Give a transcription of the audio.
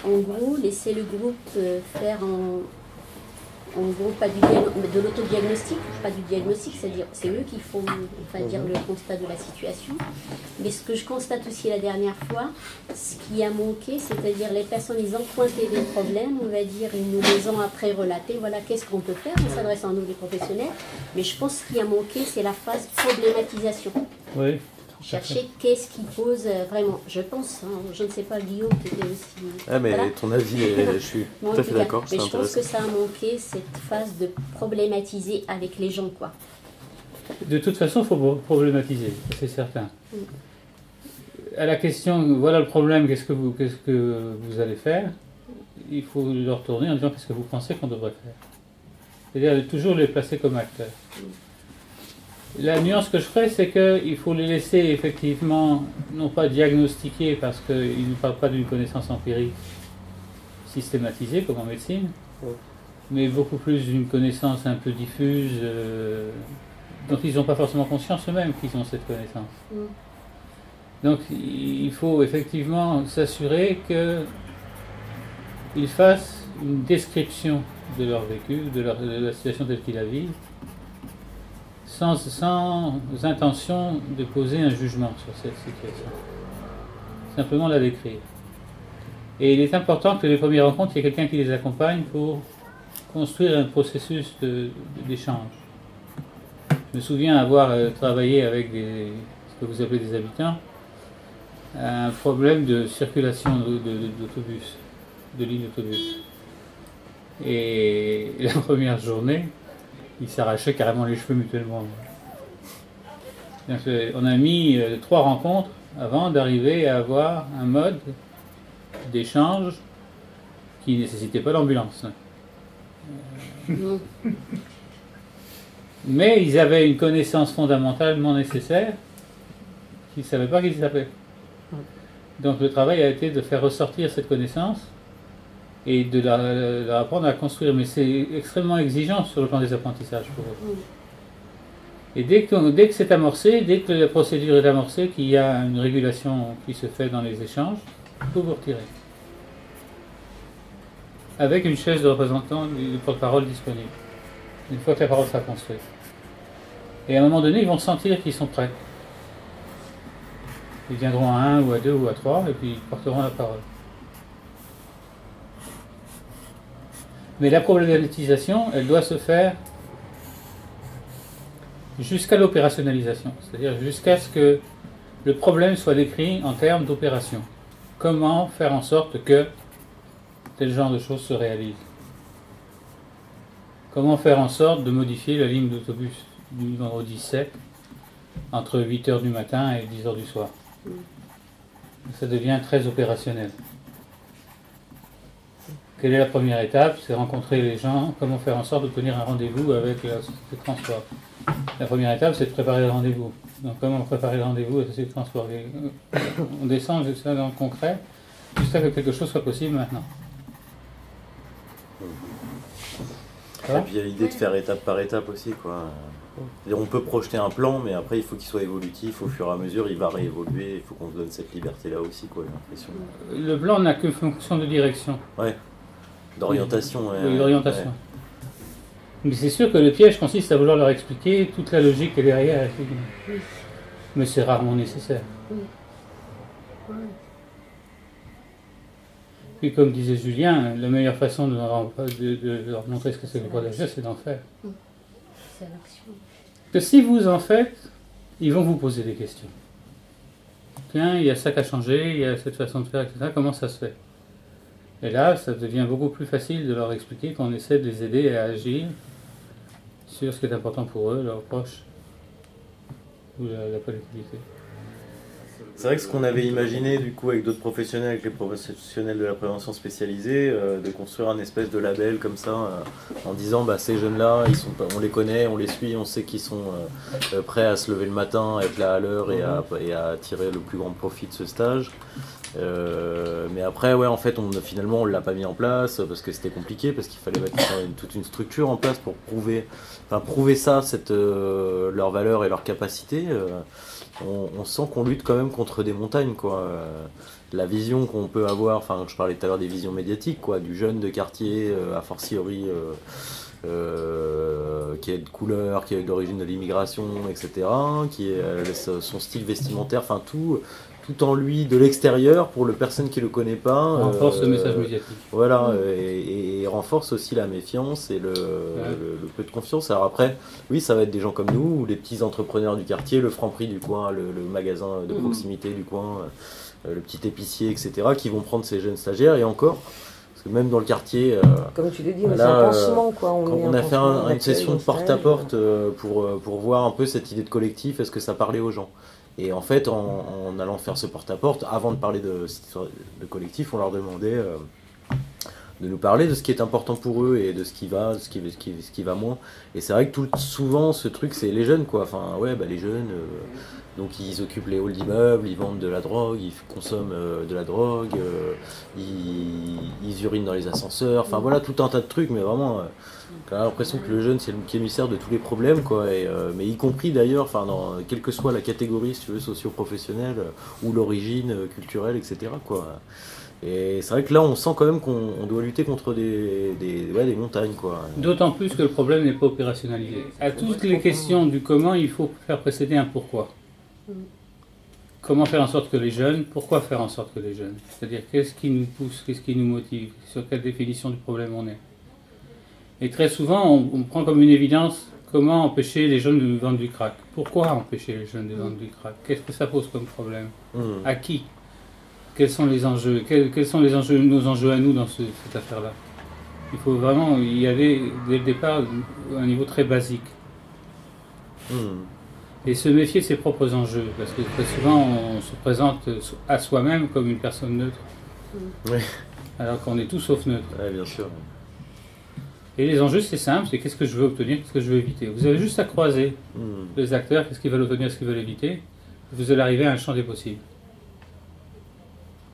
en gros, laisser le groupe faire en gros pas de l'autodiagnostic, pas du diagnostic, c'est-à-dire c'est eux qui font dire le constat de la situation. Mais ce que je constate aussi la dernière fois, ce qui a manqué, c'est-à-dire les personnes, ils ont pointé des problèmes, on va dire, ils nous les ont après relatés, voilà qu'est-ce qu'on peut faire en s'adressant à nous les professionnels. Mais je pense que ce qui a manqué, c'est la phase problématisation. Oui. Chercher qu'est-ce qui pose vraiment. Je pense, hein, je ne sais pas, Guillaume, qui était aussi. Ah, mais voilà. Ton avis, je suis tout à fait d'accord. Mais je pense que ça a manqué cette phase de problématiser avec les gens, quoi. De toute façon, il faut problématiser, c'est certain. À la question, voilà le problème, qu'est-ce que vous allez faire, il faut leur tourner en disant qu'est-ce que vous pensez qu'on devrait faire. C'est-à-dire toujours les placer comme acteurs. La nuance que je ferais, c'est qu'il faut les laisser effectivement, non pas diagnostiquer, parce qu'ils ne parlent pas d'une connaissance empirique systématisée, comme en médecine, mais beaucoup plus d'une connaissance un peu diffuse, dont ils n'ont pas forcément conscience eux-mêmes qu'ils ont cette connaissance. Donc il faut effectivement s'assurer qu'ils fassent une description de leur vécu, de la situation telle qu'ils la vivent, sans intention de poser un jugement sur cette situation. Simplement la décrire. Et il est important que les premières rencontres, il y ait quelqu'un qui les accompagne pour construire un processus d'échange. Je me souviens avoir travaillé avec ce que vous appelez des habitants, un problème de circulation d'autobus, de lignes d'autobus. Et la première journée, ils s'arrachaient carrément les cheveux mutuellement. Donc, on a mis 3 rencontres avant d'arriver à avoir un mode d'échange qui ne nécessitait pas l'ambulance. Mais ils avaient une connaissance fondamentalement nécessaire qu'ils ne savaient pas qu'ils s'appelaient. Donc le travail a été de faire ressortir cette connaissance et de leur apprendre à construire. Mais c'est extrêmement exigeant sur le plan des apprentissages pour eux. Et dès que c'est amorcé, dès que la procédure est amorcée, qu'il y a une régulation qui se fait dans les échanges, il faut vous retirer. Avec une chaise de représentant du porte-parole disponible. Une fois que la parole sera construite. Et à un moment donné, ils vont sentir qu'ils sont prêts. Ils viendront à 1 ou à 2 ou à 3 et puis ils porteront la parole. Mais la problématisation, elle doit se faire jusqu'à l'opérationnalisation. C'est-à-dire jusqu'à ce que le problème soit décrit en termes d'opération. Comment faire en sorte que tel genre de choses se réalise. Comment faire en sorte de modifier la ligne d'autobus du vendredi 7 entre 8h du matin et 10h du soir. Ça devient très opérationnel. Quelle est la première étape? C'est rencontrer les gens, comment faire en sorte d'obtenir un rendez-vous avec la société de transport. La première étape, c'est de préparer le rendez-vous. Donc comment préparer le rendez-vous avec la société de transport? On descend jusqu'à dans le concret, jusqu'à ce que quelque chose soit possible maintenant. Et puis il y a l'idée de faire étape par étape aussi, quoi. On peut projeter un plan, mais après il faut qu'il soit évolutif au fur et à mesure, il va réévoluer, il faut qu'on se donne cette liberté-là aussi, quoi, j'ai l'impression. Le plan n'a que fonction de direction. Ouais, d'orientation. Oui, d'orientation. Ouais. Mais c'est sûr que le piège consiste à vouloir leur expliquer toute la logique qui est derrière. Oui. Mais c'est rarement nécessaire. Oui. Oui. Puis comme disait Julien, la meilleure façon de leur montrer ce que c'est le droit d'agir, c'est d'en faire. C'est l'action. Que si vous en faites, ils vont vous poser des questions. Tiens, il y a ça qui a changé, il y a cette façon de faire, etc. Comment ça se fait? Et là, ça devient beaucoup plus facile de leur expliquer qu'on essaie de les aider à agir sur ce qui est important pour eux, leurs proches, ou la collectivité. C'est vrai que ce qu'on avait imaginé du coup avec d'autres professionnels, avec les professionnels de la prévention spécialisée, de construire un espèce de label comme ça, en disant bah, ces jeunes-là, on les connaît, on les suit, on sait qu'ils sont prêts à se lever le matin, à être là à l'heure et à tirer le plus grand profit de ce stage. Mais après, ouais, en fait, finalement, on ne l'a pas mis en place parce que c'était compliqué, parce qu'il fallait mettre toute une structure en place pour prouver ça, leur valeur et leur capacité. On sent qu'on lutte quand même contre des montagnes, quoi. la vision qu'on peut avoir, enfin je parlais tout à l'heure des visions médiatiques, quoi, du jeune de quartier, a fortiori qui est de couleur, qui est d'origine de l'immigration, etc., qui est son style vestimentaire, enfin tout en lui de l'extérieur pour le personne qui le connaît pas. Renforce le message médiatique. Voilà, et renforce aussi la méfiance et le peu de confiance. Alors après, oui, ça va être des gens comme nous, ou les petits entrepreneurs du quartier, le Franprix du coin, le magasin de proximité du coin, le petit épicier, etc., qui vont prendre ces jeunes stagiaires, et encore, parce que même dans le quartier... comme tu l'as dit, c'est un pansement, quoi. On a fait une session de porte-à-porte pour voir un peu cette idée de collectif, est-ce que ça parlait aux gens. Et en fait, en allant faire ce porte-à-porte, avant de parler de collectif, on leur demandait de nous parler de ce qui est important pour eux et de ce qui va, ce qui va moins. Et c'est vrai que souvent, ce truc, c'est les jeunes, quoi. Enfin, ouais, les jeunes, donc ils occupent les halls d'immeubles, ils vendent de la drogue, ils consomment de la drogue, ils urinent dans les ascenseurs, enfin voilà, tout un tas de trucs, mais vraiment... J'ai l'impression que le jeune, c'est le bouc émissaire de tous les problèmes, quoi, mais y compris d'ailleurs, quelle que soit la catégorie, si tu veux, socio-professionnelle, ou l'origine culturelle, etc., quoi. Et c'est vrai que là, on sent quand même qu'on doit lutter contre des montagnes, quoi. D'autant plus que le problème n'est pas opérationnalisé. À toutes les questions du comment, il faut faire précéder un pourquoi. Comment faire en sorte que les jeunes, pourquoi faire en sorte que les jeunes? C'est-à-dire, qu'est-ce qui nous pousse, qu'est-ce qui nous motive, sur quelle définition du problème on est? Et très souvent, on prend comme une évidence comment empêcher les jeunes de vendre du crack. Pourquoi empêcher les jeunes de vendre du crack? Qu'est-ce que ça pose comme problème? À qui? Quels sont les enjeux? Quels sont nos enjeux à nous dans cette affaire-là? Il faut vraiment y aller dès le départ à un niveau très basique. Et se méfier de ses propres enjeux, parce que très souvent on se présente à soi-même comme une personne neutre. Alors qu'on est tout sauf neutre. Ouais, bien sûr. Et les enjeux, c'est simple, c'est qu'est-ce que je veux obtenir, qu'est-ce que je veux éviter. Vous avez juste à croiser les acteurs, qu'est-ce qu'ils veulent obtenir, qu'est-ce qu'ils veulent éviter, vous allez arriver à un champ des possibles.